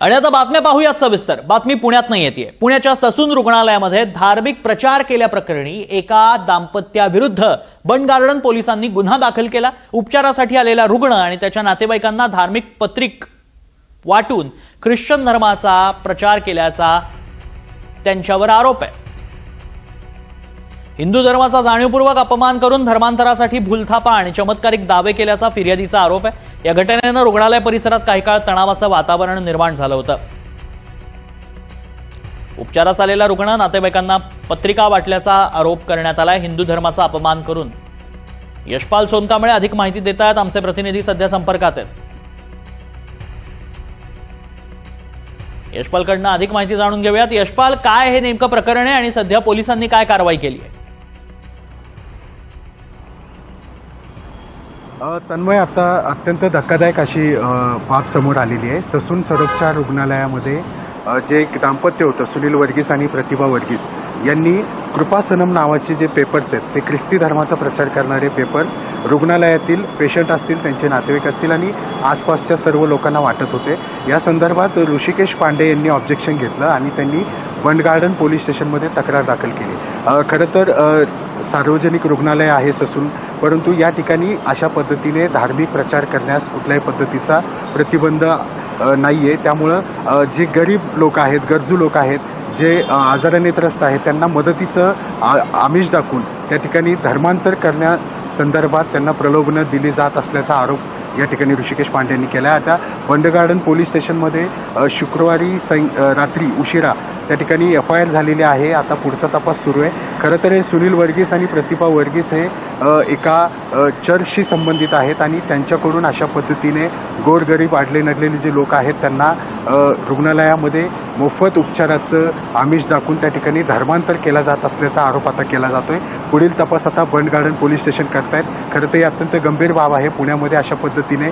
आणि आता बातम्या पाहूयात सविस्तर। बातमी पुण्यात नाही येते। पुण्याच्या ससून रुग्णालयामध्ये धार्मिक प्रचार केल्याप्रकरणी एका दाम्पत्याविरुद्ध बंड गार्डन पोलिसांनी गुन्हा दाखल केला। उपचारासाठी आलेला रुग्ण आणि त्याच्या नातेवाईकांना धार्मिक पत्रिक वाटून ख्रिश्चन धर्माचा प्रचार केल्याचा त्यांच्यावर आरोप आहे। हिंदू धर्माचा जाणीवपूर्वक अपमान करून धर्मांतरासाठी भूलथापा आणि चमत्कारिक दावे केल्याचा फिर्यादीचा आरोप आहे। या घटनेने रुग्णालय परिसरात काही काळ तणावाचं वातावरण निर्माण झालं होतं। उपचारास आलेला रुग्ण नातेवाईकांना पत्रिका वाटल्याचा आरोप करण्यात आलाय। हिंदू धर्माचा अपमान करून यशपाल सोनकांबळे अधिक माहिती देत आहेत। आमचे प्रतिनिधी सध्या संपर्कात आहेत। यशपालकडनं अधिक माहिती जाणून घेऊयात। यशपाल, काय हे नेमकं प्रकरण आहे आणि सध्या पोलिसांनी काय कारवाई केली आहे? तन्मय, आता अत्यंत धक्कादायक अशी बाब समोर आलेली आहे। ससून सरोपचार रुग्णालयामध्ये जे एक दाम्पत्य होतं, सुनील वर्गीस आणि प्रतिभा वर्गीस यांनी कृपासनम नावाचे जे पेपर्स आहेत, ते ख्रिस्ती धर्माचा प्रचार करणारे पेपर्स रुग्णालयातील पेशंट असतील, त्यांचे नातेवाईक असतील आणि आसपासच्या सर्व लोकांना वाटत होते। या संदर्भात ऋषिकेश पांडे यांनी ऑब्जेक्शन घेतलं आणि त्यांनी बंड गार्डन पोलीस स्टेशनमध्ये तक्रार दाखल केली। खरं तर सार्वजनिक रुग्णालय आहे ससून, परंतु या ठिकाणी अशा पद्धतीने धार्मिक प्रचार करण्यास कुठल्याही पद्धतीचा प्रतिबंध नाही आहे। त्यामुळं जे गरीब लोक आहेत, गरजू लोक आहेत, जे आजाराने त्रस्त आहेत, त्यांना मदतीचं आमिष दाखवून त्या ठिकाणी धर्मांतर करण्यासंदर्भात त्यांना प्रलोभनं दिली जात असल्याचा आरोप या ठिकाणी ऋषिकेश पांडे यांनी केला आहे। आता बंड गार्डन पोलीस स्टेशनमध्ये शुक्रवारी रात्री उशिरा त्या ठिकाणी FIR झालेली आहे। आता पुढचा तपास सुरू आहे। खरं तर हे सुनील वर्गीस आणि प्रतिभा वर्गीस हे एका चर्चशी संबंधित आहेत आणि त्यांच्याकडून अशा पद्धतीने गोरगरीब आडले नडलेले जे लोक आहेत त्यांना रुग्णालयामध्ये मोफत उपचाराचं आमिष दाखवून त्या ठिकाणी धर्मांतर केला जात असल्याचा आरोप आता केला जातोय। पुढील तपास आता बंड गार्डन पोलीस स्टेशन करतायत। खरं तर ही अत्यंत गंभीर बाब आहे। पुण्यामध्ये अशा पद्धतीने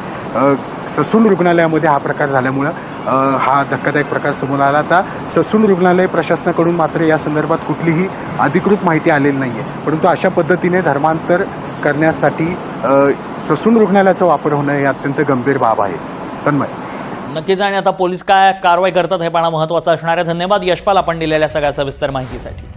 ससून रुग्णालयामध्ये हा प्रकार झाल्यामुळं हा धक्कादायक प्रकार समोर आला। आता ससून रुग्णालय प्रशासनाकडून मात्र या संदर्भात कुठलीही अधिकृत माहिती आलेली नाही आहे, परंतु अशा पद्धतीने धर्मांतर करण्यासाठी ससून रुग्णालयाचा वापर होणं हे अत्यंत गंभीर बाब आहे। तन्मय, नक्कीच, आणि आता पोलीस काय कारवाई करतात हे पाहणं महत्त्वाचं असणार आहे। धन्यवाद यशपाल, आपण दिलेल्या सगळ्या सविस्तर माहितीसाठी।